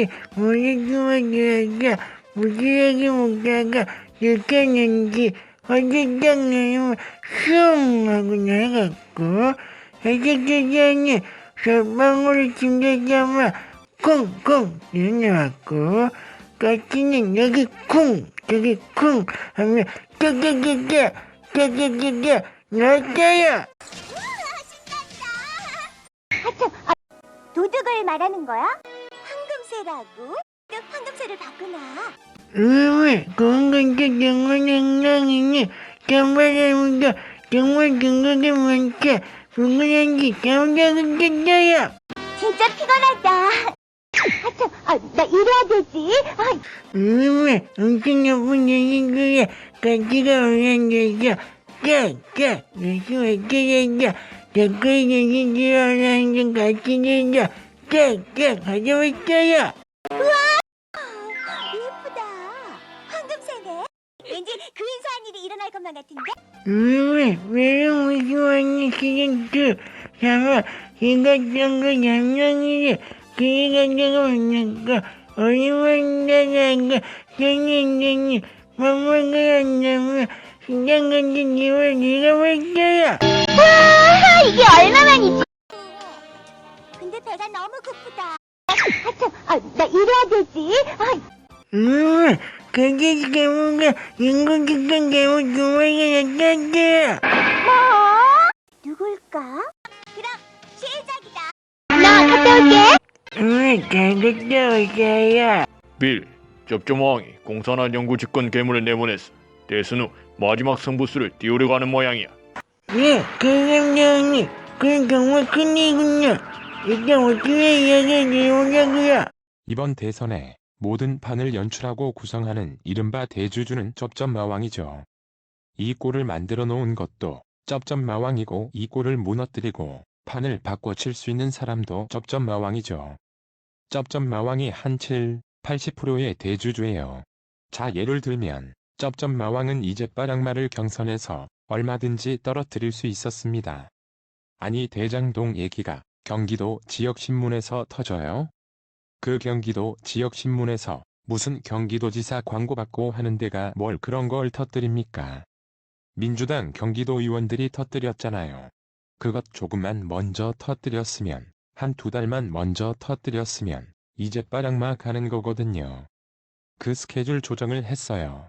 이게 오랫동안 무지하게 먹다가 느꼈는지 어쨌든 내용을 슝 하고 나갔고 해적대장이 솔방울을 침대자마 쿵쿵 내려왔고 까치는 여기 쿵 저기 쿵 하면 깨깨깨깨 나왔어요. 하참, 도둑을 말하는 거야? 황금새라고? 황금새를 봤구나. 건강도 정말 행랑이니 정말입니다. 정말 중국에 많다. 불근한지 잠자고 깼어요. 진짜 피곤하다. 하참, 나 일해야 되지. 엄청 나쁜 얘기고요. 가치가 올라앉아서 깍깍 다시 왔어야죠. 자꾸 얘기 들어오라는 건 같이 내자. 깍깍 가져왔어요. 예쁘다. 황금새네. 왠지 근사한 일이 일어날 것만 같은데? 매력 무시하는 시즌2 삼아 이것저것 양양이를 그래가지고 만났고 어리만다라고 생일쟁이 밥먹으러 한다며 시장 같은 집을 잃어버렸어요. 와, 이게 얼마만이지? 근데 배가 너무 고프다. 하참, 나 일해야 되지. 가게지 괴물과 인공직선 괴물 두 마리가 나타났어요. 뭐? 누굴까? 그럼 시작이다. 나 갔다 올게. 잘 갔다 오세요. 빌, 쩝쩝왕이 공산화 연구집권 괴물을 내보냈어. 대선 후 마지막 승부수를 띄우려고 하는 모양이야. 네, 감사합니다. 그건 정말 큰일이군요. 일단 어떻게 이야기를 내보자고요. 이번 대선에 모든 판을 연출하고 구성하는 이른바 대주주는 쩝쩝마왕이죠. 이 꼴을 만들어 놓은 것도 쩝쩝마왕이고 이 꼴을 무너뜨리고 판을 바꿔칠 수 있는 사람도 쩝쩝마왕이죠. 쩝쩝마왕이 한 7, 80%의 대주주예요. 자, 예를 들면 쩝쩝마왕은 이제빠랑마를 경선에서 얼마든지 떨어뜨릴 수 있었습니다. 아니, 대장동 얘기가 경기도 지역신문에서 터져요? 그 경기도 지역신문에서 무슨 경기도지사 광고 받고 하는 데가 뭘 그런 걸 터뜨립니까? 민주당 경기도 의원들이 터뜨렸잖아요. 그것 조금만 먼저 터뜨렸으면, 한 2달만 먼저 터뜨렸으면 이제 빠랑마 가는 거거든요. 그 스케줄 조정을 했어요.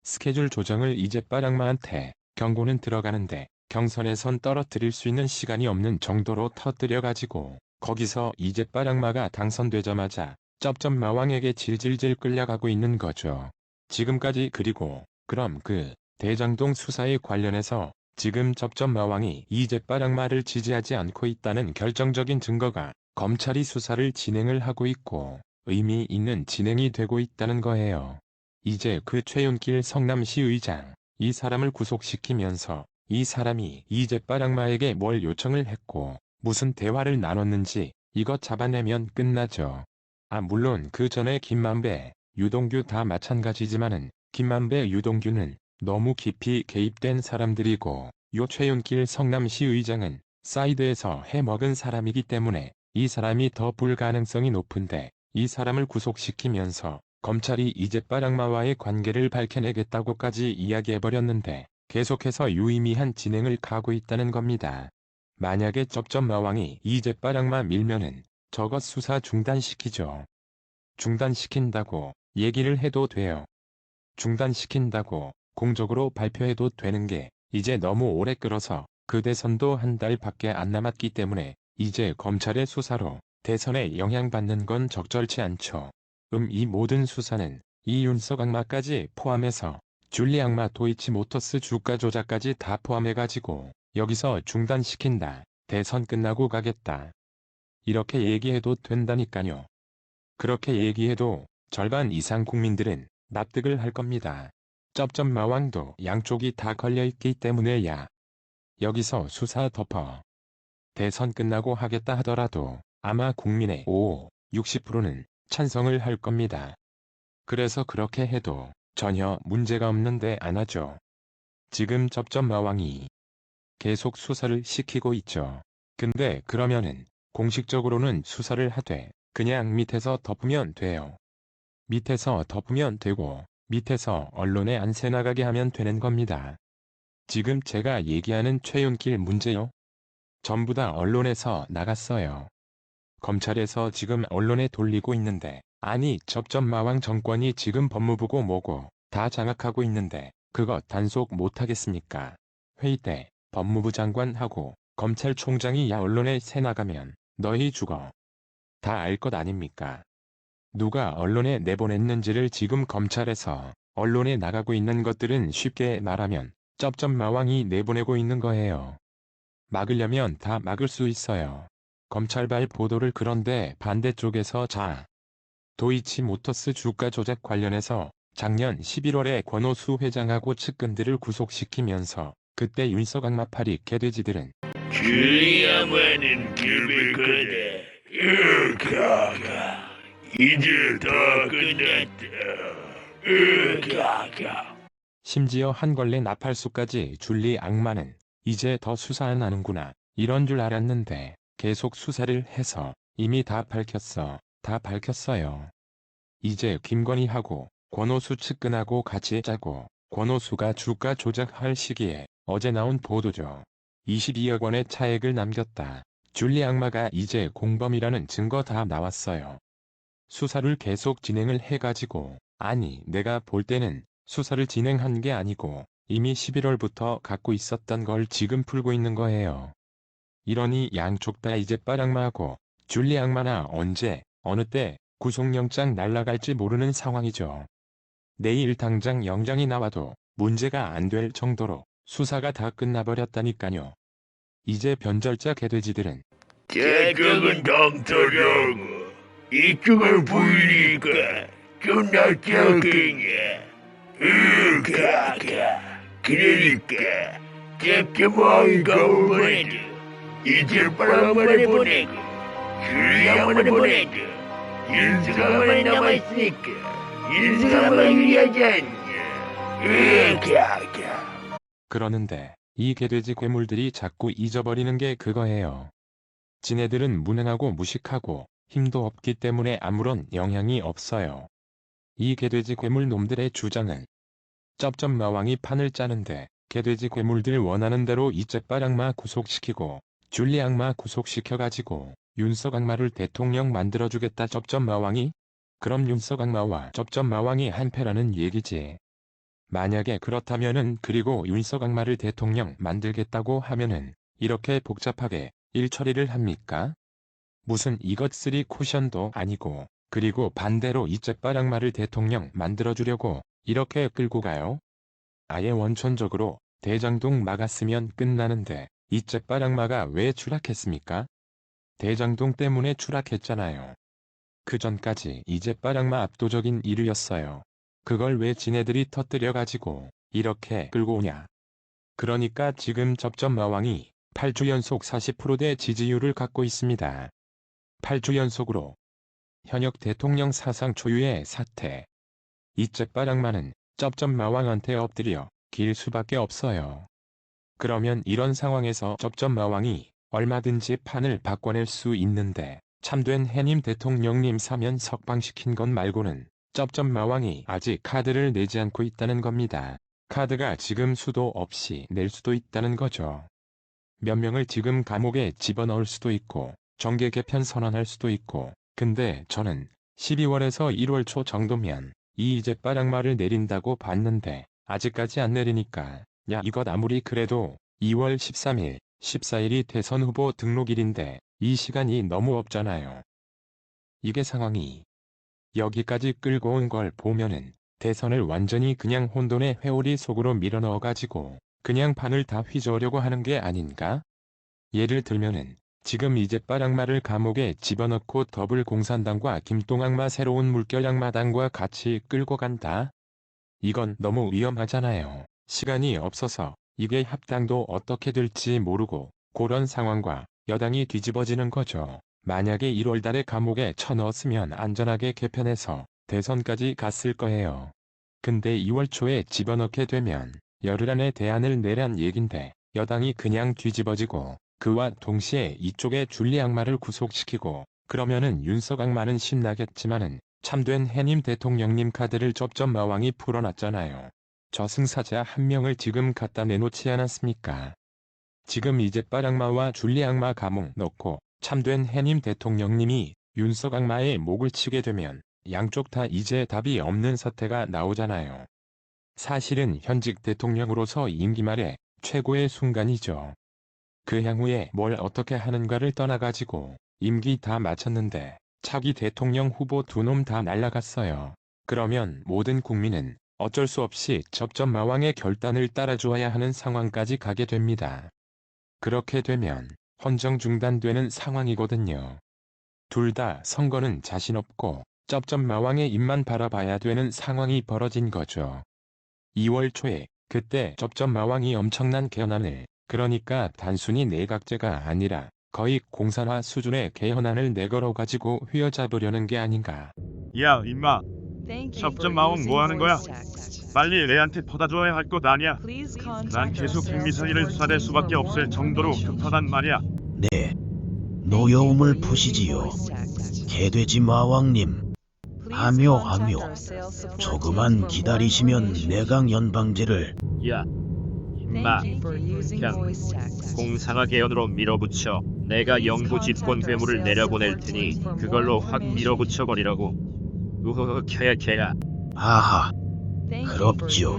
스케줄 조정을 이제 빠랑마한테 경고는 들어가는데 경선에선 떨어뜨릴 수 있는 시간이 없는 정도로 터뜨려가지고 거기서 이제 빠랑마가 당선되자마자 쩝쩝마왕에게 질질질 끌려가고 있는 거죠. 지금까지. 그리고 그럼 그 대장동 수사에 관련해서 지금 쩝쩝마왕이 이제 빠랑마를 지지하지 않고 있다는 결정적인 증거가 검찰이 수사를 진행을 하고 있고 의미 있는 진행이 되고 있다는 거예요. 이제 그 최윤길 성남시 의장, 이 사람을 구속시키면서 이 사람이 이제 빠랑마에게 뭘 요청을 했고 무슨 대화를 나눴는지 이것 잡아내면 끝나죠. 물론 그 전에 김만배, 유동규 다 마찬가지지만은 김만배, 유동규는 너무 깊이 개입된 사람들이고 요 최윤길 성남시 의장은 사이드에서 해먹은 사람이기 때문에 이 사람이 더 불가능성이 높은데 이 사람을 구속시키면서 검찰이 이제 빠랑마와의 관계를 밝혀내겠다고까지 이야기해버렸는데 계속해서 유의미한 진행을 가고 있다는 겁니다. 만약에 쩝쩝마왕이 이제 빠랑마 밀면은 저것 수사 중단시키죠. 중단시킨다고 얘기를 해도 돼요. 중단시킨다고 공적으로 발표해도 되는 게 이제 너무 오래 끌어서 그 대선도 한 달밖에 안 남았기 때문에 이제 검찰의 수사로 대선에 영향받는 건 적절치 않죠. 이 모든 수사는 이윤석 악마까지 포함해서 줄리 악마 도이치모터스 주가 조작까지 다 포함해가지고 여기서 중단시킨다. 대선 끝나고 가겠다. 이렇게 얘기해도 된다니까요. 그렇게 얘기해도 절반 이상 국민들은 납득을 할 겁니다. 쩝쩝마왕도 양쪽이 다 걸려있기 때문에야. 여기서 수사 덮어 대선 끝나고 하겠다 하더라도 아마 국민의 60%는 찬성을 할 겁니다. 그래서 그렇게 해도 전혀 문제가 없는데 안 하죠. 지금 쩝쩝마왕이 계속 수사를 시키고 있죠. 근데 그러면은 공식적으로는 수사를 하되 그냥 밑에서 덮으면 돼요. 밑에서 덮으면 되고 밑에서 언론에 안 새나가게 하면 되는 겁니다. 지금 제가 얘기하는 최윤길 문제요. 전부 다 언론에서 나갔어요. 검찰에서 지금 언론에 돌리고 있는데 아니 접점마왕 정권이 지금 법무부고 뭐고 다 장악하고 있는데 그거 단속 못하겠습니까? 회의 때 법무부 장관하고 검찰총장이 야 언론에 새나가면 너희 죽어. 다 알 것 아닙니까? 누가 언론에 내보냈는지를 지금 검찰에서 언론에 나가고 있는 것들은 쉽게 말하면 쩝쩝마왕이 내보내고 있는 거예요. 막으려면 다 막을 수 있어요. 검찰발 보도를 그런데 반대쪽에서 도이치모터스 주가 조작 관련해서 작년 11월에 권오수 회장하고 측근들을 구속시키면서 그때 윤석악마파리 개돼지들은 줄리아만은 길을 거다. 으가가 이제 다 끝났다. 으가가 심지어 한 걸레 나팔수까지 줄리 악마는 이제 더 수사 안 하는구나 이런 줄 알았는데 계속 수사를 해서 이미 다 밝혔어요. 이제 김건희하고 권오수 측근하고 같이 짜고 권오수가 주가 조작할 시기에 어제 나온 보도죠. 22억 원의 차액을 남겼다. 줄리 악마가 이제 공범이라는 증거 다 나왔어요. 수사를 계속 진행을 해가지고 아니 내가 볼 때는 수사를 진행한 게 아니고 이미 11월부터 갖고 있었던 걸 지금 풀고 있는 거예요. 이러니 양쪽 다 이제 빨악마하고 줄리 악마나 언제 어느 때 구속영장 날라갈지 모르는 상황이죠. 내일 당장 영장이 나와도 문제가 안 될 정도로 수사가 다 끝나버렸다니까요. 이제 변절자 개돼지들은 저쪽은 동토라고 이쪽을 보이니까 좀 낫지 않겠냐. 으가가 그러니까 쩝쩝마왕이 가을 보내도 이제 빨강만에 보내고 줄리아만에 보내도 윤승아만에 남아있으니까 윤승아만 유리하지 않냐. 으가가 그러는데 이 개돼지 괴물들이 자꾸 잊어버리는 게 그거예요. 지네들은 무능하고 무식하고 힘도 없기 때문에 아무런 영향이 없어요. 이 개돼지 괴물 놈들의 주장은 쩝쩝마왕이 판을 짜는데 개돼지 괴물들 원하는 대로 이제빨악마 구속시키고 줄리 악마 구속시켜가지고 윤석악마를 대통령 만들어주겠다 쩝쩝마왕이? 그럼 윤석악마와 쩝쩝마왕이 한패라는 얘기지. 만약에 그렇다면은 그리고 윤석악마를 대통령 만들겠다고 하면은 이렇게 복잡하게 일처리를 합니까? 무슨 이것 쓰리 쿠션도 아니고 그리고 반대로 이제빨악마를 대통령 만들어주려고 이렇게 끌고 가요? 아예 원천적으로 대장동 막았으면 끝나는데 이제빨악마가 왜 추락했습니까? 대장동 때문에 추락했잖아요. 그 전까지 이제빨악마 압도적인 1위였어요. 그걸 왜 지네들이 터뜨려가지고 이렇게 끌고 오냐. 그러니까 지금 쩝쩝마왕이 8주 연속 40%대 지지율을 갖고 있습니다. 8주 연속으로 현역 대통령 사상 초유의 사태. 이제빨악마는 쩝쩝마왕한테 엎드려 길 수밖에 없어요. 그러면 이런 상황에서 쩝쩝마왕이 얼마든지 판을 바꿔낼 수 있는데 참된 해님 대통령님 사면 석방시킨 것 말고는 쩝쩝마왕이 아직 카드를 내지 않고 있다는 겁니다. 카드가 지금 수도 없이 낼 수도 있다는 거죠. 몇 명을 지금 감옥에 집어넣을 수도 있고 정계 개편 선언할 수도 있고 근데 저는 12월에서 1월 초 정도면 이 이제빨악마를 내린다고 봤는데 아직까지 안 내리니까 야 이것 아무리 그래도 2월 13일, 14일이 대선 후보 등록일인데 이 시간이 너무 없잖아요. 이게 상황이 여기까지 끌고 온 걸 보면은 대선을 완전히 그냥 혼돈의 회오리 속으로 밀어넣어가지고 그냥 판을 다 휘저으려고 하는 게 아닌가? 예를 들면은 지금 이제빨악마를 감옥에 집어넣고 더불공산당과 김동악마 새로운 물결악마당과 같이 끌고 간다? 이건 너무 위험하잖아요. 시간이 없어서 이게 합당도 어떻게 될지 모르고 그런 상황과 여당이 뒤집어지는 거죠. 만약에 1월 달에 감옥에 쳐넣었으면 안전하게 개편해서 대선까지 갔을 거예요. 근데 2월 초에 집어넣게 되면 열흘 안에 대안을 내란 얘긴데 여당이 그냥 뒤집어지고 그와 동시에 이쪽에 줄리 악마를 구속시키고 그러면은 윤석악마는 신나겠지만은 참된 해님 대통령님 카드를 쩝쩝마왕이 풀어놨잖아요. 저승사자 한 명을 지금 갖다 내놓지 않았습니까? 지금 이제 빨악마와 줄리악마 감옥 넣고 참된 해님 대통령님이 윤석악마의 목을 치게 되면 양쪽 다 이제 답이 없는 사태가 나오잖아요. 사실은 현직 대통령으로서 임기 말에 최고의 순간이죠. 그 향후에 뭘 어떻게 하는가를 떠나가지고 임기 다 마쳤는데 차기 대통령 후보 두 놈 다 날라갔어요. 그러면 모든 국민은 어쩔 수 없이 쩝쩝마왕의 결단을 따라주어야 하는 상황까지 가게 됩니다. 그렇게 되면 헌정 중단되는 상황이거든요. 둘 다 선거는 자신 없고 쩝쩝마왕의 입만 바라봐야 되는 상황이 벌어진 거죠. 2월 초에 그때 쩝쩝마왕이 엄청난 개헌안을, 그러니까 단순히 내각제가 아니라 거의 공산화 수준의 개헌안을 내걸어가지고 휘어잡으려는 게 아닌가. 야 임마, 첩전마왕 뭐 하는 거야? 빨리 레한테 퍼다줘야 할 것 아니야. 난 계속 핵미사일을 쏴댈 수밖에 없을 정도로 급하단 말이야. 네, 노여움을 푸시지요. 개돼지 마왕님, 하묘. 조금만 기다리시면 내각 연방제를. 야 임마, 그냥 공산화 개헌으로 밀어붙여 내가 영구 집권 괴물을 내려보낼 테니 그걸로 확 밀어붙여 버리라고. 우허 캬야. 하하, 그렇지요.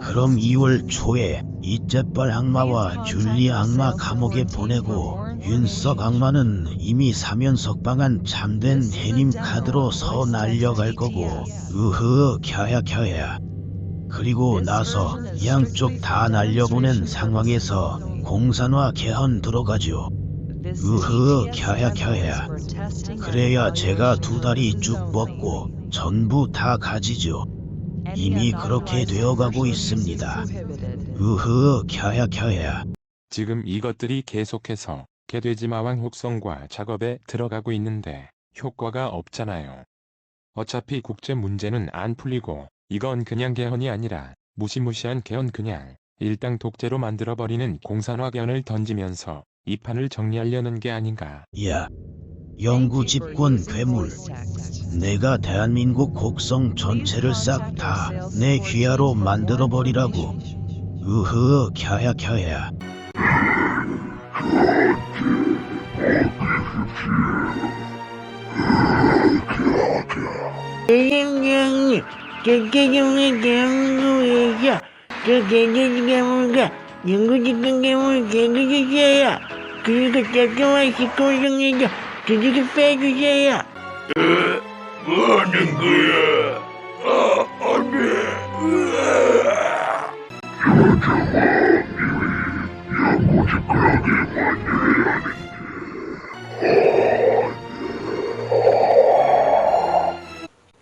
그럼 2월 초에 이재빨 악마와 줄리 악마 감옥에 보내고 윤석 악마는 이미 사면 석방한 참된 해님 카드로 서 날려갈 거고, 으흐 캬야. 그리고 나서 양쪽 다 날려보낸 상황에서 공산화 개헌 들어가죠. 으흐 캬야. 그래야 제가 두 다리 쭉 뻗고 전부 다 가지죠. 이미 그렇게 되어가고 있습니다. 으흐 캬야. 지금 이것들이 계속해서 개돼지마왕 혹성과 작업에 들어가고 있는데 효과가 없잖아요. 어차피 국제 문제는 안 풀리고 이건 그냥 개헌이 아니라 무시무시한 개헌, 그냥 일당 독재로 만들어버리는 공산화 개헌을 던지면서 이 판을 정리하려는 게 아닌가. 야, 영구 집권 괴물. 내가 대한민국 곡성 전체를 싹 다 내 귀하로 만들어버리라고. 으흐 캬야. 대통령님, 대통령의 대한민국에서 저 개돼지 괴물과 영구집권 괴물을 제거해주세요. 그리고 쩝쩝마 식구정에서 두둑이 빼주세요. 뭐하는 거야? 안 돼.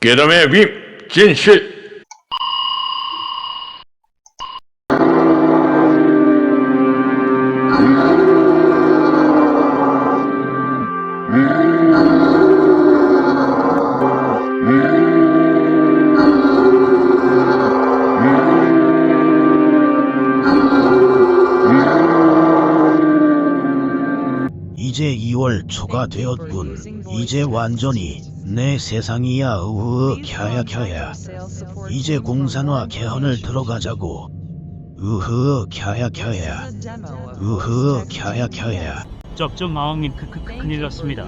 괴담의 빔 진실. 이제 2월 초가 되었군. 이제 완전히 내 세상이야. 으흐 캬야. 이제 공산화 개헌을 들어가자고. 으흐 캬야. 으흐 캬야. 쩝쩝마왕님 큰일 났습니다.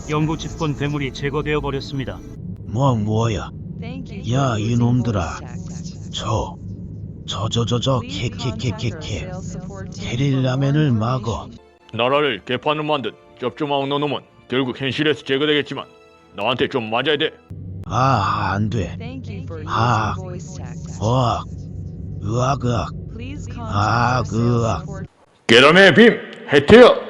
영구 집권 괴물이 제거되어 버렸습니다. 뭐야. 야 이놈들아. 캐캐캐캐캐. 게릴라맨을 막어. 나라를 개판으로 만든 쩝쩝마왕 너놈은 결국 현실에서 제거되겠지만 나한테 좀 맞아야 돼. 안 돼. 으악. 으악. 괴담의 빔 해태야.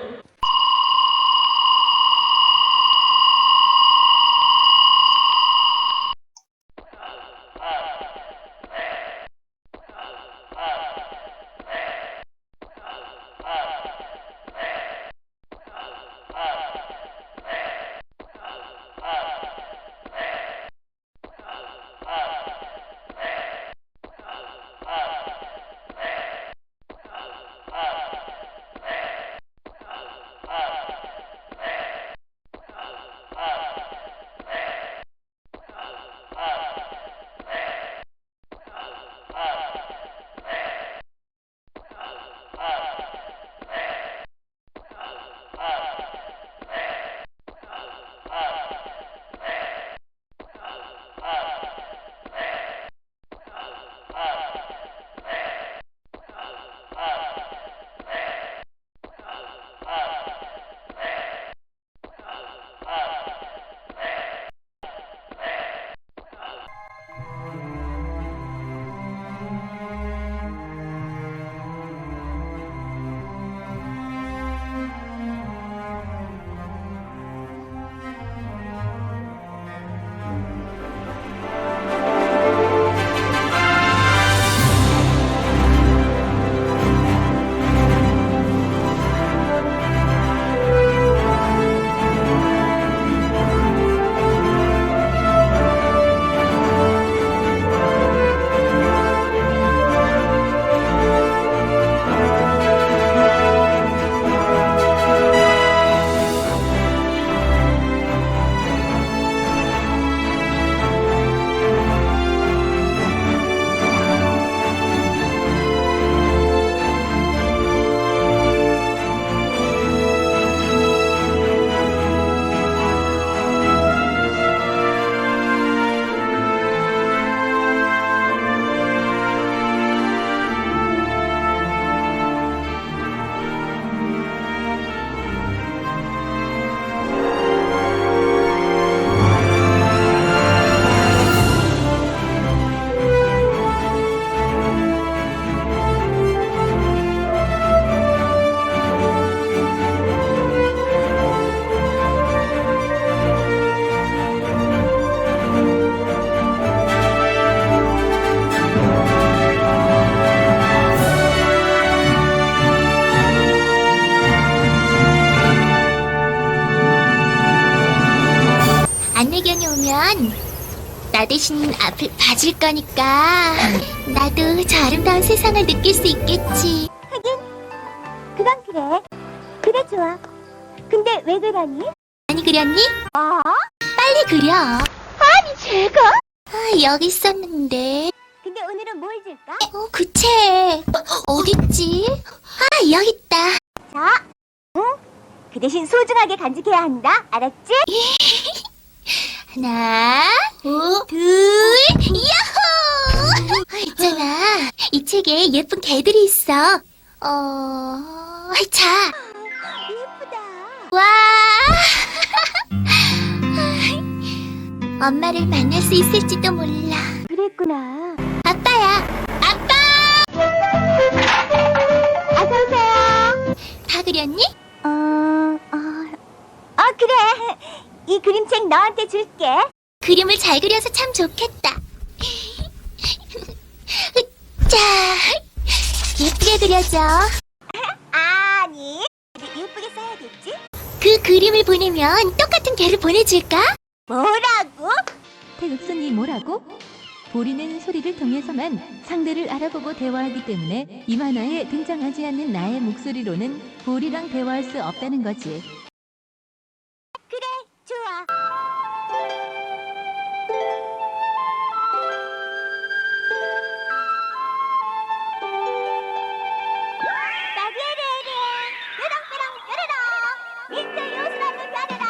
나 대신 앞을 봐줄 거니까 나도 저 아름다운 세상을 느낄 수 있겠지. 하긴 그건 그래. 그래 좋아. 근데 왜 그러니? 많이 그렸니? 빨리 그려. 아니 제가? 여기 있었는데. 근데 오늘은 뭘 줄까? 그 책. 어딨지? 여기 있다. 자, 응? 그 대신 소중하게 간직해야 한다. 알았지? 하나, 둘, 야호! 있잖아. 이 책에 예쁜 개들이 있어. 자. 예쁘다. 와. 엄마를 만날 수 있을지도 몰라. 그랬구나. 아빠야. 아빠! 어서오세요. 다 그렸니? 그래. 이 그림책 너한테 줄게. 그림을 잘 그려서 참 좋겠다. 자, 예쁘게 그려줘. 아니, 예쁘게 써야겠지? 그 그림을 보내면 똑같은 개를 보내줄까? 뭐라고? 태극선이 뭐라고? 보리는 소리를 통해서만 상대를 알아보고 대화하기 때문에 이 만화에 등장하지 않는 나의 목소리로는 보리랑 대화할 수 없다는 거지. 그래, 좋아. 빠디에레레, 뾰롱뾰롱 뾰로롱, 민트 요술하는 뾰로롱,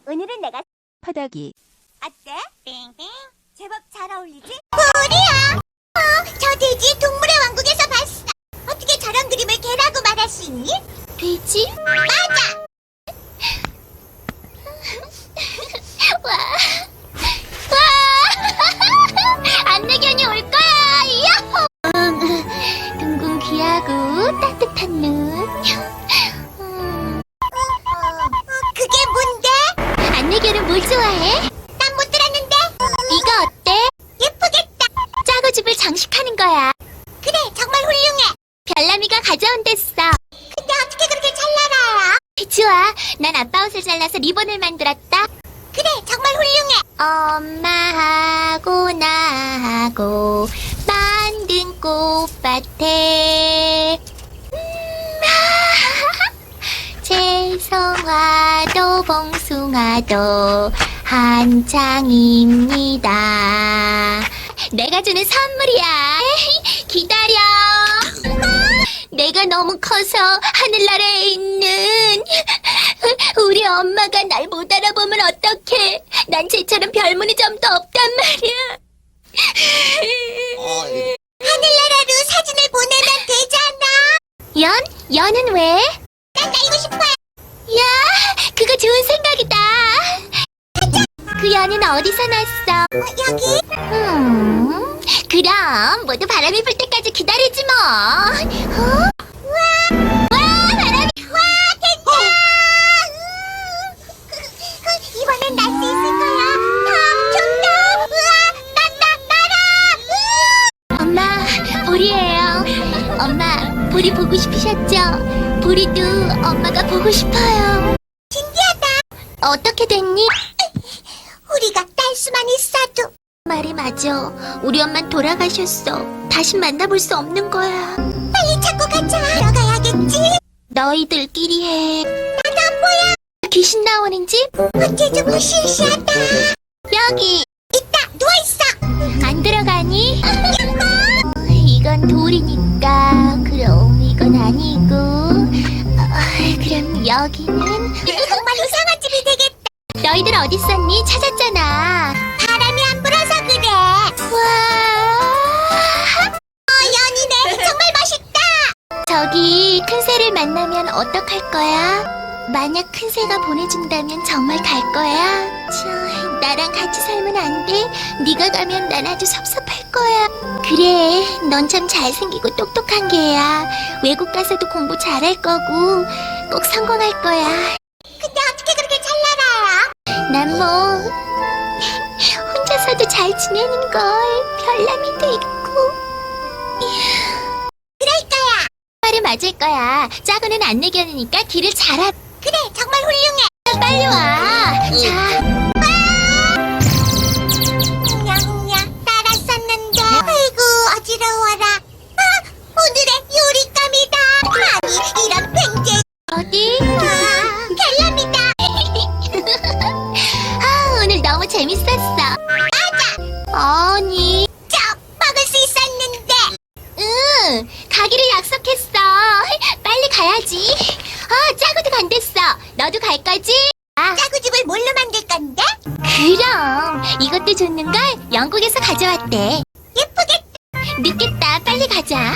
오늘은 내가 파닥이. 어때? 빙빙 제법 잘 어울리지? 보리야! 저 돼지 동물의 왕국에서 봤어. 어떻게 저런 그림을 개라고 말할 수 있니? 돼지? 맞아! 와! 안내견이 올 거야! 야호! 둥근 귀하고 따뜻한 눈. 그게 뭔데? 안내견은 뭘 좋아해? 난 못 들었는데. 이거 어때? 예쁘겠다. 짜고 집을 장식하는 거야. 그래, 정말 훌륭해. 별남이가 가져온댔어. 근데 어떻게 그렇게 잘 날아요? 좋아, 난 아빠 옷을 잘라서 리본을 만들었다. 그래, 정말 훌륭해. 엄마하고 나하고 만든 꽃밭에 채송화도 봉숭아도 한창입니다. 내가 주는 선물이야. 기다려. 내가 너무 커서 하늘나라에 있는 우리 엄마가 날 못 알아보면 어떡해. 난 쟤처럼 별무늬 점도 없단 말이야. 하늘나라로 사진을 보내면 되잖아. 연은 왜? 난 날고 싶어요. 야, 그거 좋은 생각이다. 그 연은 어디서 났어? 여기. 그럼 모두 바람이 불 때까지 기다리지 뭐. 와, 바람이. 와, 됐다. 이번엔 날 수 있을 거야. 좋다. 우와, 날아. 엄마, 보리예요. 엄마, 보리 보고 싶으셨죠? 보리도 엄마가 보고 싶어요. 신기하다. 어떻게 됐니? 우리가 딸 수만 있어도. 말이 맞아. 우리 엄만 돌아가셨어. 다시 만나볼 수 없는 거야. 빨리 찾고 가자. 들어가야겠지. 너희들끼리 해. 난 안 보여. 귀신 나오는 집? 어째 좀 시시하다. 여기. 있다. 누워있어. 안 들어가니? 이건 돌이니까. 그럼 이건 아니고. 그럼 여기는 정말 이상한 집이 되겠다. 너희들 어디 있었니? 찾았잖아. 바람이 안 불어서 그래. 와, 연이네. 정말 멋있다. 저기 큰 새를 만나면 어떡할 거야? 만약 큰 새가 보내준다면 정말 갈 거야? 나랑 같이 살면 안 돼? 네가 가면 난 아주 섭섭할 거야. 그래, 넌 참 잘생기고 똑똑한 개야. 외국 가서도 공부 잘할 거고 꼭 성공할 거야. 근데 어떻게 지내는 걸. 별남이도 있고. 그럴 거야. 말이 맞을 거야. 짜고는 안 내겨내니까 길을 잘 알아. 그래, 정말 훌륭해. 빨리 와. 자. 냥냥 따랐었는데. 아이고 어지러워라. 오늘의 요리감이다. 아니 이런 팽제. 어디? 갤럽이다. 오늘 너무 재밌었어. 맞아. 아니. 먹을 수 있었는데. 응, 가기로 약속했어. 빨리 가야지. 짜구도 간댔어. 너도 갈 거지? 짜구 집을 뭘로 만들 건데? 그럼 이것도 줬는걸 영국에서 가져왔대. 예쁘겠다. 늦겠다. 빨리 가자.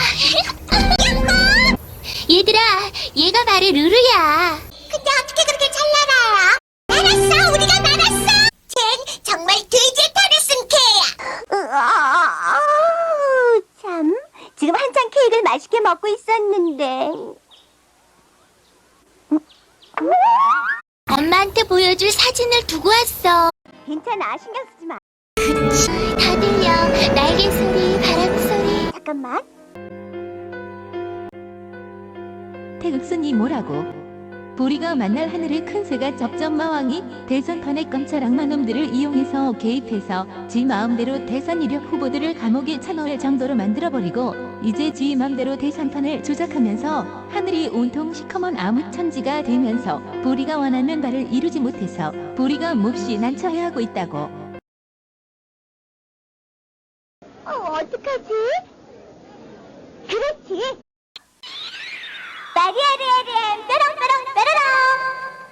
얘들아, 얘가 바로 루루야. 근데 어떻게 그렇게 잘 날아요? 날았어, 우리가 날았어. 쟨 정말 돼지의 털을 쓴 개야. 참, 지금 한창 케이크를 맛있게 먹고 있었는데. 엄마한테 보여줄 사진을 두고 왔어. 괜찮아, 신경 쓰지 마. 그치, 다 들려. 날개 소리, 바람 소리. 잠깐만. 태극순이 뭐라고? 보리가 만날 하늘의 큰 새가 접점마왕이 대선판의 깜짝 악마놈들을 이용해서 개입해서 지 마음대로 대선 이력 후보들을 감옥에 쳐넣을 정도로 만들어버리고 이제 지 맘대로 대선판을 조작하면서 하늘이 온통 시커먼 암흑천지가 되면서 보리가 원하는 바를 이루지 못해서 보리가 몹시 난처해하고 있다고. 어떡하지? 그렇지. 빠리아리아리엠 뾰롱뾰롱 뾰로롱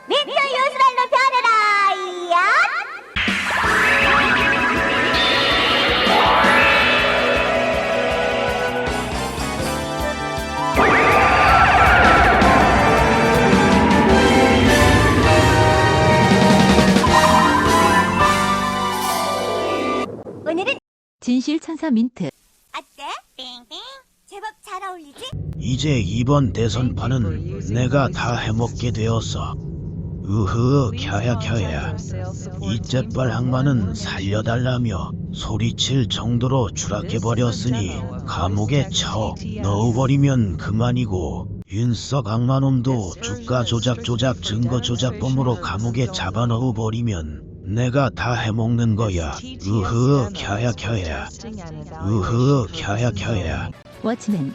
민트 요술알로 변해라. 야! 오늘은 진실천사 민트. 어때? 빙빙 제법 잘 어울리지? 이제 이번 대선판은 내가 다 해먹게 되었어. 으흐, 캬야. 이제빨 악마는 살려달라며 소리칠 정도로 추락해버렸으니 감옥에 쳐 넣어버리면 그만이고, 윤석 악마놈도 주가 조작 증거 조작범으로 감옥에 잡아넣어버리면 내가 다 해먹는 거야. 으흐, 캬야. 으흐, 캬야. 워치맨.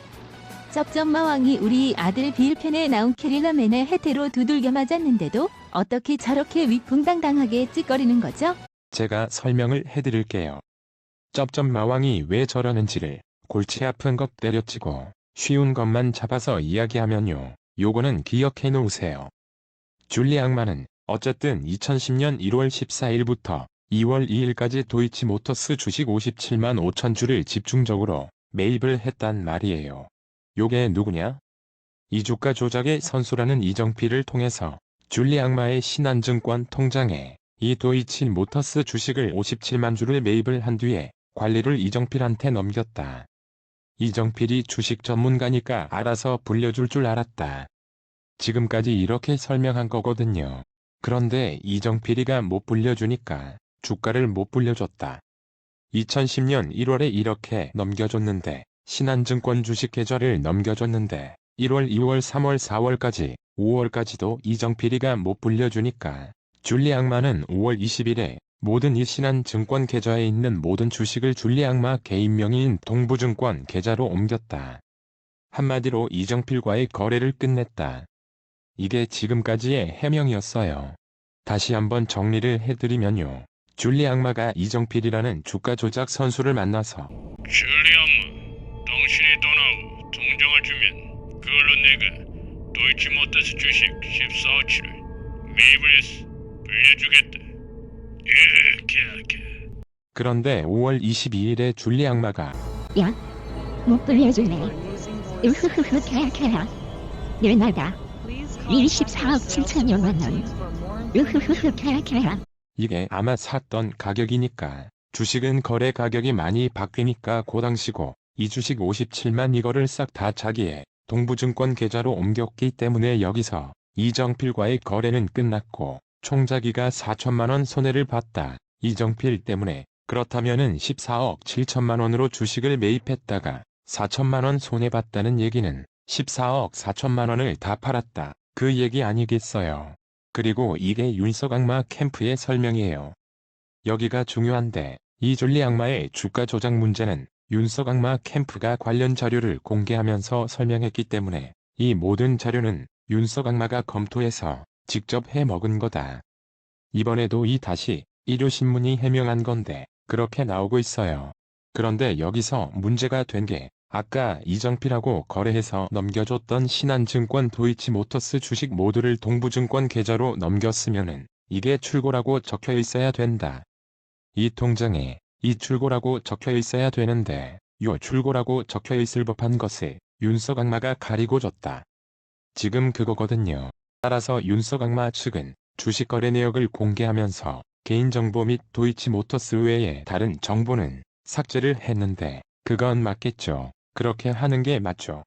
쩝쩝마왕이 우리 아들 빌 편에 나온 캐릴러맨의 해태로 두들겨 맞았는데도 어떻게 저렇게 위풍당당하게 찌꺼리는 거죠? 제가 설명을 해드릴게요. 쩝쩝마왕이 왜 저러는지를 골치 아픈 것 때려치고 쉬운 것만 잡아서 이야기하면요. 요거는 기억해 놓으세요. 줄리 악마는 어쨌든 2010년 1월 14일부터 2월 2일까지 도이치모터스 주식 57만 5천 주를 집중적으로 매입을 했단 말이에요. 요게 누구냐? 이 주가 조작의 선수라는 이정필을 통해서 줄리 악마의 신한증권 통장에 이 도이치모터스 주식을 57만 주를 매입을 한 뒤에 관리를 이정필한테 넘겼다. 이정필이 주식 전문가니까 알아서 불려줄 줄 알았다. 지금까지 이렇게 설명한 거거든요. 그런데 이정필이가 못 불려주니까 주가를 못 불려줬다. 2010년 1월에 이렇게 넘겨줬는데 신한증권 주식 계좌를 넘겨줬는데 1월, 2월, 3월, 4월까지 5월까지도 이정필이가 못 불려주니까 줄리 악마는 5월 20일에 모든 이 신한증권 계좌에 있는 모든 주식을 줄리 악마 개인 명의인 동부증권 계좌로 옮겼다. 한마디로 이정필과의 거래를 끝냈다. 이게 지금까지의 해명이었어요. 다시 한번 정리를 해드리면요. 줄리 악마가 이정필이라는 주가 조작 선수를 만나서 줄리 악마, 당신의 돈하고 통장을 주면 그걸로 내가 도이치모터스 주식 14억치를 매입을 해서 불려주겠다. 그런데 5월 22일에 줄리 악마가 야, 못 불려주네. 으흐흐흐 캐야. 내 나다. 24억 7천여만 원. 으흐흐흐 캐야. 이게 아마 샀던 가격이니까 주식은 거래 가격이 많이 바뀌니까 그 당시고 이 주식 57만 이거를 싹 다 자기의 동부증권 계좌로 옮겼기 때문에 여기서 이정필과의 거래는 끝났고 총자기가 4천만 원 손해를 봤다. 이정필 때문에 그렇다면은 14억 7천만 원으로 주식을 매입했다가 4천만 원 손해봤다는 얘기는 14억 4천만 원을 다 팔았다. 그 얘기 아니겠어요. 그리고 이게 윤석악마 캠프의 설명이에요. 여기가 중요한데 이 줄리악마의 주가 조작 문제는 윤석악마 캠프가 관련 자료를 공개하면서 설명했기 때문에 이 모든 자료는 윤석악마가 검토해서 직접 해먹은 거다. 이번에도 다시 일요신문이 해명한 건데 그렇게 나오고 있어요. 그런데 여기서 문제가 된 게 아까 이정필하고 거래해서 넘겨줬던 신한증권 도이치모터스 주식 모두를 동부증권 계좌로 넘겼으면은 이게 출고라고 적혀 있어야 된다. 이 통장에 이 출고라고 적혀 있어야 되는데 요 출고라고 적혀 있을 법한 것을 윤석악마가 가리고 줬다. 지금 그거거든요. 따라서 윤석악마 측은 주식 거래 내역을 공개하면서 개인정보 및 도이치모터스 외에 다른 정보는 삭제를 했는데 그건 맞겠죠. 그렇게 하는 게 맞죠.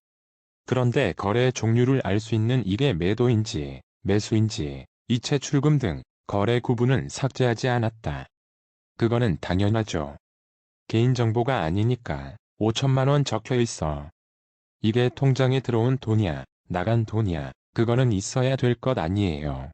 그런데 거래 종류를 알 수 있는 이게 매도인지 매수인지 이체 출금 등 거래 구분은 삭제하지 않았다. 그거는 당연하죠. 개인정보가 아니니까 5천만 원 적혀 있어. 이게 통장에 들어온 돈이야, 나간 돈이야. 그거는 있어야 될 것 아니에요.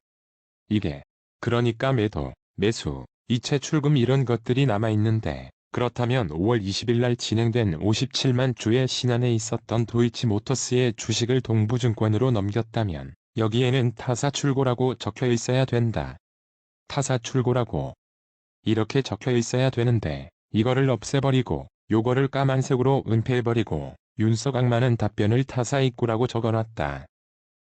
이게 그러니까 매도, 매수, 이체 출금 이런 것들이 남아있는데 그렇다면 5월 20일 날 진행된 57만 주의 신한에 있었던 도이치모터스의 주식을 동부증권으로 넘겼다면 여기에는 타사 출고라고 적혀 있어야 된다. 타사 출고라고 이렇게 적혀 있어야 되는데 이거를 없애버리고 요거를 까만색으로 은폐해버리고 윤석악마는 답변을 타사 입구라고 적어놨다.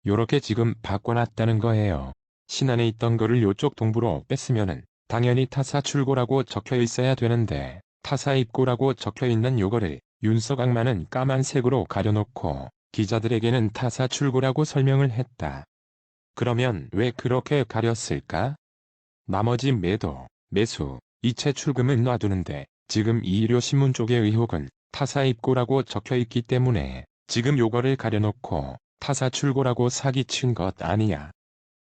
요렇게 지금 바꿔놨다는 거예요. 신한에 있던 거를 요쪽 동부로 뺐으면은 당연히 타사 출고라고 적혀 있어야 되는데 타사 입고라고 적혀 있는 요거를 윤석악마는 까만색으로 가려놓고 기자들에게는 타사 출고라고 설명을 했다. 그러면 왜 그렇게 가렸을까? 나머지 매도, 매수, 이체 출금은 놔두는데 지금 이일요신문 쪽의 의혹은 타사 입고라고 적혀 있기 때문에 지금 요거를 가려놓고 타사 출고라고 사기친 것 아니냐.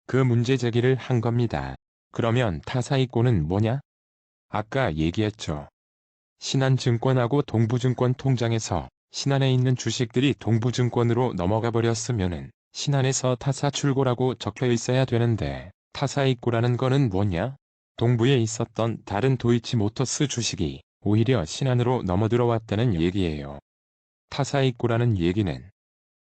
그 문제 제기를 한 겁니다. 그러면 타사 입고는 뭐냐? 아까 얘기했죠. 신한증권하고 동부증권 통장에서 신한에 있는 주식들이 동부증권으로 넘어가 버렸으면은 신한에서 타사 출고라고 적혀 있어야 되는데 타사 입고라는 거는 뭐냐? 동부에 있었던 다른 도이치모터스 주식이 오히려 신한으로 넘어들어왔다는 얘기예요. 타사 입고라는 얘기는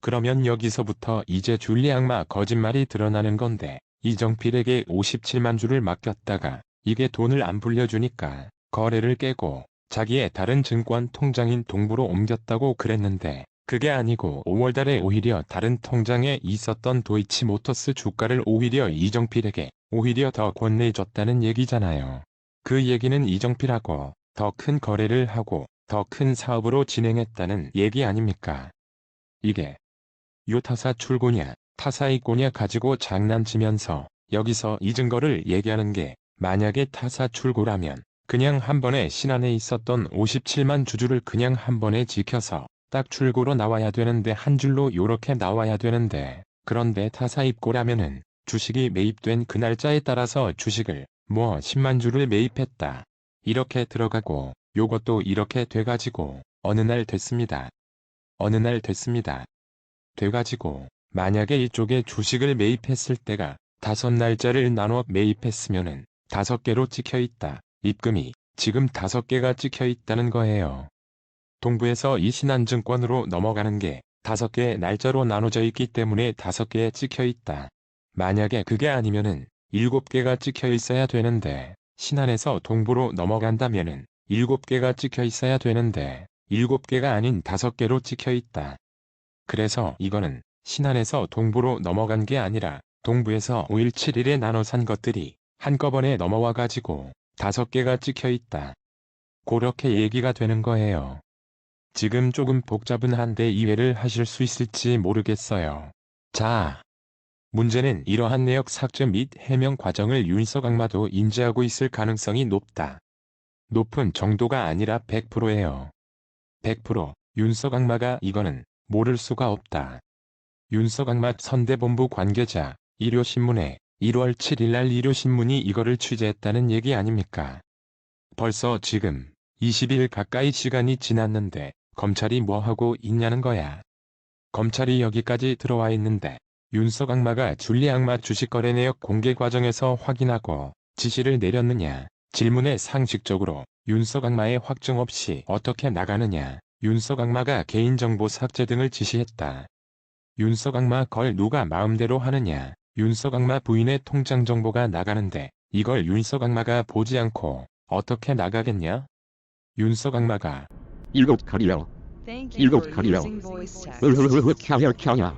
그러면 여기서부터 이제 줄리악마 거짓말이 드러나는 건데 이정필에게 57만 주를 맡겼다가 이게 돈을 안 불려주니까 거래를 깨고 자기의 다른 증권 통장인 동부로 옮겼다고 그랬는데 그게 아니고 5월달에 오히려 다른 통장에 있었던 도이치모터스 주가를 오히려 이정필에게 오히려 더 권내줬다는 얘기잖아요. 그 얘기는 이정필하고 더 큰 거래를 하고 더 큰 사업으로 진행했다는 얘기 아닙니까? 이게 요 타사 출고냐 타사 입고냐 가지고 장난치면서 여기서 이 증거를 얘기하는 게 만약에 타사 출고라면 그냥 한 번에 신한에 있었던 57만 주주를 그냥 한 번에 지켜서 딱 출고로 나와야 되는데 한 줄로 요렇게 나와야 되는데 그런데 타사 입고라면은 주식이 매입된 그 날짜에 따라서 주식을 10만 주를 매입했다. 이렇게 들어가고 요것도 이렇게 돼가지고 어느 날 됐습니다. 어느 날 됐습니다. 돼가지고 만약에 이쪽에 주식을 매입했을 때가 5날짜를 나눠 매입했으면은 5개로 찍혀있다. 입금이 지금 5개가 찍혀있다는 거예요. 동부에서 이 신한증권으로 넘어가는 게 5개의 날짜로 나눠져 있기 때문에 5개에 찍혀있다. 만약에 그게 아니면은 7개가 찍혀있어야 되는데 신한에서 동부로 넘어간다면은 7개가 찍혀있어야 되는데 7개가 아닌 5개로 찍혀있다. 그래서 이거는 신한에서 동부로 넘어간 게 아니라 동부에서 5일 7일에 나눠 산 것들이 한꺼번에 넘어와가지고 5개가 찍혀있다. 그렇게 얘기가 되는 거예요. 지금 조금 복잡은 한데 이해를 하실 수 있을지 모르겠어요. 자, 문제는 이러한 내역 삭제 및 해명 과정을 윤석악마도 인지하고 있을 가능성이 높다. 높은 정도가 아니라 100%예요. 100% 윤석악마가 이거는 모를 수가 없다. 윤석악마 선대본부 관계자 일요신문에 1월 7일 날 일요신문이 이거를 취재했다는 얘기 아닙니까? 벌써 지금 20일 가까이 시간이 지났는데 검찰이 뭐 하고 있냐는 거야. 검찰이 여기까지 들어와 있는데 윤석 악마가 줄리 악마 주식 거래 내역 공개 과정에서 확인하고 지시를 내렸느냐. 질문에 상식적으로 윤석 악마의 확정 없이 어떻게 나가느냐. 윤석 악마가 개인정보 삭제 등을 지시했다. 윤석 악마 걸 누가 마음대로 하느냐. 윤석 악마 부인의 통장 정보가 나가는데 이걸 윤석 악마가 보지 않고 어떻게 나가겠냐? 윤석 악마가 일곱 가리려. 일곱 가리려. 캬야.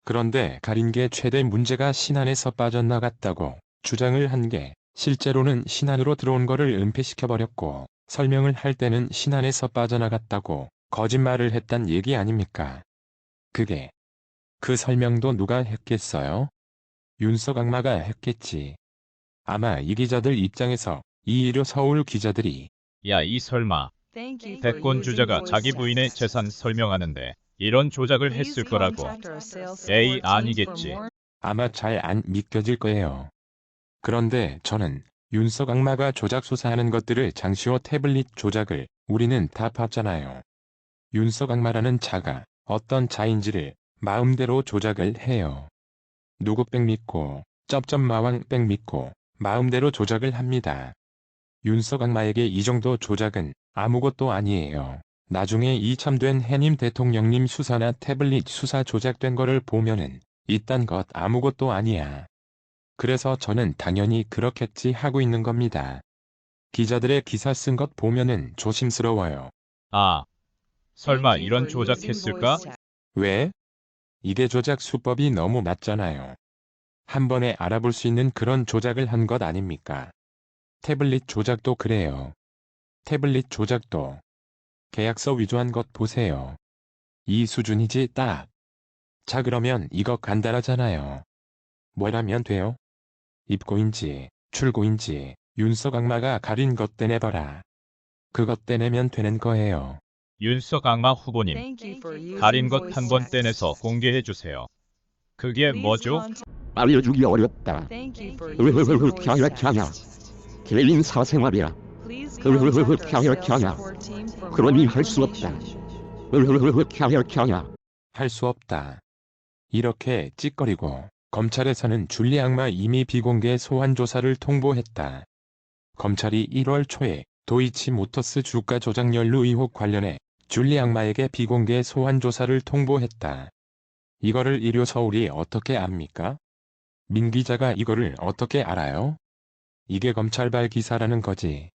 그런데 가린 게 최대 문제가 신안에서 빠져나갔다고 주장을 한 게 실제로는 신안으로 들어온 거를 은폐시켜버렸고 설명을 할 때는 신안에서 빠져나갔다고 거짓말을 했단 얘기 아닙니까? 그게 그 설명도 누가 했겠어요? 윤석 악마가 했겠지. 아마 이 기자들 입장에서 이일요 서울 기자들이 야, 이 설마 대권 주자가 자기 부인의 재산 설명하는데 이런 조작을 했을 거라고. 에이, 아니겠지. 아마 잘 안 믿겨질 거예요. 그런데 저는 윤석 악마가 조작 수사하는 것들을 장시호 태블릿 조작을 우리는 다 봤잖아요. 윤석 악마라는 자가 어떤 자인지를 마음대로 조작을 해요. 누구 백 믿고 쩝쩝마왕 백 믿고 마음대로 조작을 합니다. 윤석 악마에게 이 정도 조작은 아무것도 아니에요. 나중에 이참된 해님 대통령님 수사나 태블릿 수사 조작된 거를 보면은 이딴 것 아무것도 아니야. 그래서 저는 당연히 그렇겠지 하고 있는 겁니다. 기자들의 기사 쓴 것 보면은 조심스러워요. 아, 설마 이런 조작했을까? 왜? 이게 조작 수법이 너무 낮잖아요. 한 번에 알아볼 수 있는 그런 조작을 한 것 아닙니까? 태블릿 조작도 그래요. 태블릿 조작도 계약서 위조한 것 보세요. 이 수준이지 딱. 자, 그러면 이거 간단하잖아요. 뭐라면 돼요? 입고인지 출고인지 윤석 악마가 가린 것 떼내봐라. 그것 떼내면 되는 거예요. 윤석 악마 후보님, 가린 것 한 번 떼내서 공개해 주세요. 그게 뭐죠? 알려주기 어렵다. 캬야. 개인 사생활이야. 캬야. 그러니 할 수 없다. 캬야. 할 수 없다. 이렇게 찌꺼리고 검찰에서는 줄리 악마 이미 비공개 소환 조사를 통보했다. 검찰이 1월 초에 도이치모터스 주가 조작 연루 의혹 관련해 줄리 악마에게 비공개 소환 조사를 통보했다. 이거를 일요 서울이 어떻게 압니까? 민 기자가 이거를 어떻게 알아요? 이게 검찰발 기사라는 거지.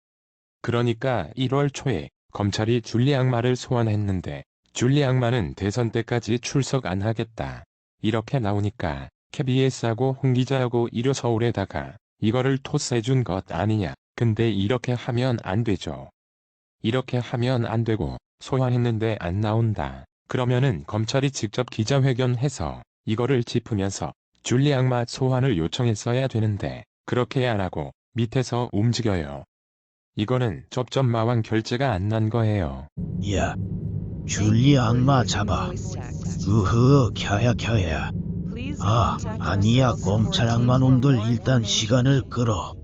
그러니까 1월 초에 검찰이 줄리 악마를 소환했는데 줄리 악마는 대선 때까지 출석 안 하겠다. 이렇게 나오니까 KBS하고 홍 기자하고 일요 서울에다가 이거를 토스해준 것 아니냐. 근데 이렇게 하면 안 되죠. 이렇게 하면 안 되고 소환했는데 안 나온다. 그러면은 검찰이 직접 기자회견해서 이거를 짚으면서 줄리 악마 소환을 요청했어야 되는데 그렇게 안 하고 밑에서 움직여요. 이거는 쩝쩝마왕 결재가 안 난 거예요. 야, 줄리 악마 잡아. 캬야. 아니야, 검찰 악마 놈들 일단 시간을 끌어.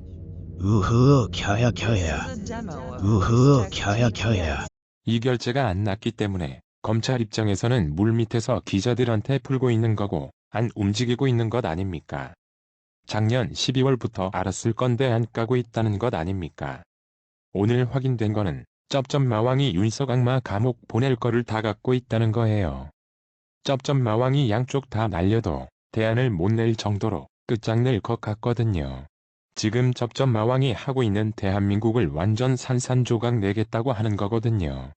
캬야. 이 결재가 안 났기 때문에 검찰 입장에서는 물밑에서 기자들한테 풀고 있는 거고 안 움직이고 있는 것 아닙니까? 작년 12월부터 알았을 건데 안 까고 있다는 것 아닙니까? 오늘 확인된 거는 쩝쩝마왕이 윤석 악마 감옥 보낼 거를 다 갖고 있다는 거예요. 쩝쩝마왕이 양쪽 다 날려도 대안을 못 낼 정도로 끝장낼 것 같거든요. 지금 쩝쩝마왕이 하고 있는 대한민국을 완전 산산조각 내겠다고 하는 거거든요.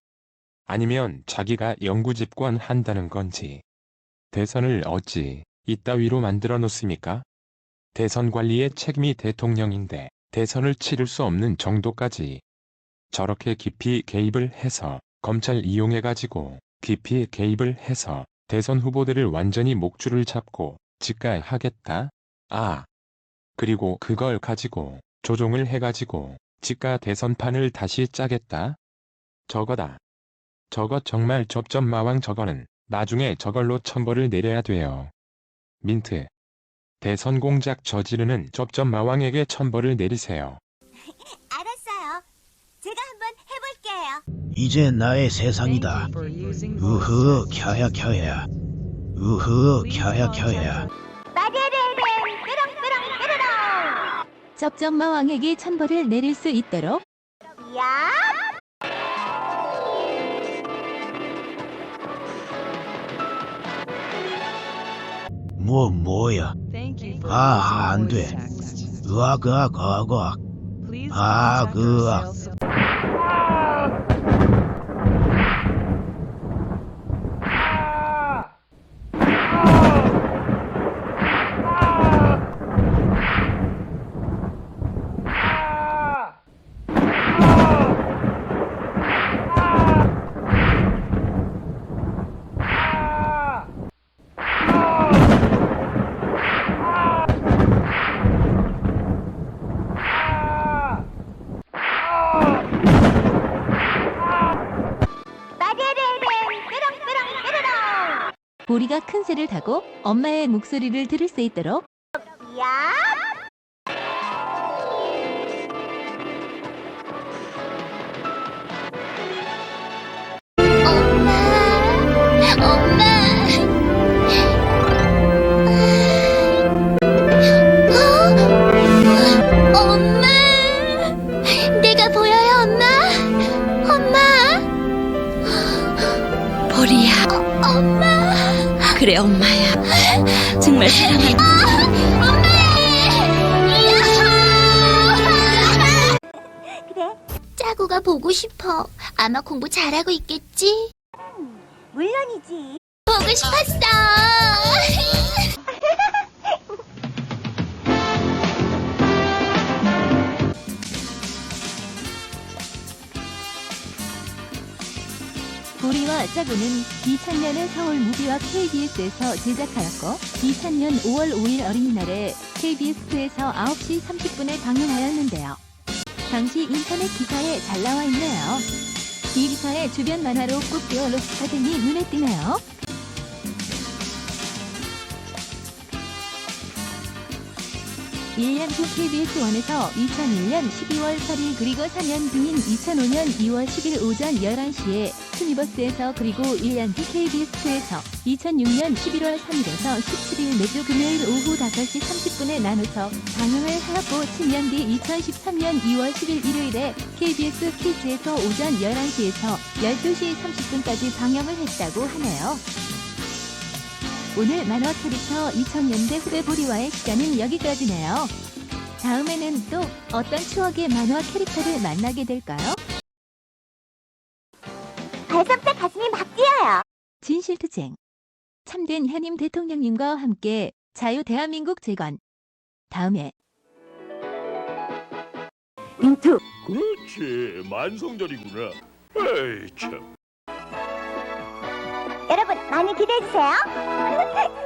아니면 자기가 영구집권 한다는 건지. 대선을 어찌 이따위로 만들어 놓습니까? 대선 관리의 책임이 대통령인데 대선을 치를 수 없는 정도까지 저렇게 깊이 개입을 해서 검찰 이용해가지고 깊이 개입을 해서 대선 후보들을 완전히 목줄을 잡고 직가하겠다? 그리고 그걸 가지고 조종을 해가지고 직가 대선판을 다시 짜겠다? 저거다. 저거 정말 쩝쩝마왕 저거는 나중에 저걸로 천벌을 내려야 돼요. 민트. 대선 공작 저지르는 쩝쩝마왕에게 천벌을 내리세요. 알았어요. 제가 한번 해볼게요. 이제 나의 세상이다. 우흐 켜야 켜야. 우흐 켜야 켜야. 빠데레레 뾰롱뾰롱 뾰로롱. 쩝쩝마왕에게 천벌을 내릴 수 있도록 야. 뭐야? 아, 안 돼. 으악 으악 으악 으악. 아, 으악. 보리가 큰 새를 타고 엄마의 목소리를 들을 수 있도록 야. 엄마. 엄마. 내가 보여요, 엄마? 엄마. 보리야. 엄마. 그래, 엄마야. 정말 사랑해. 엄마! 그래. 짜구가 보고 싶어. 아마 공부 잘하고 있겠지? 물론이지. 보고 싶었어. 보리와 짜구는 2000년에 서울 무비와 KBS에서 제작하였고 2000년 5월 5일 어린이날에 KBS2에서 9시 30분에 방영하였는데요. 당시 인터넷 기사에 잘 나와 있네요. 이 기사에 주변 만화로 꽃뼈 로스타 등이 눈에 띄네요. (1년) 후 KBS1에서 2001년 12월 8일 그리고 4년 뒤인 2005년 2월 10일 오전 11시에 투니버스에서 그리고 1년 뒤 KBS2에서 2006년 11월 3일에서 17일 매주 금요일 오후 5시 30분에 나눠서 방영을 하였고 7년 뒤 2013년 2월 10일 일요일에 KBS 키즈에서 오전 11시에서 12시 30분까지 방영을 했다고 하네요. 오늘 만화 캐릭터 2000년대 후배 보리와의 시간은 여기까지네요. 다음에는 또 어떤 추억의 만화 캐릭터를 만나게 될까요? 벌써부터 가슴이 막 뛰어요. 진실투쟁. 참된 현임 대통령님과 함께 자유 대한민국 재건. 다음에 그렇지, 만성절이구나. 에이 참. 여러분 많이 기대해주세요.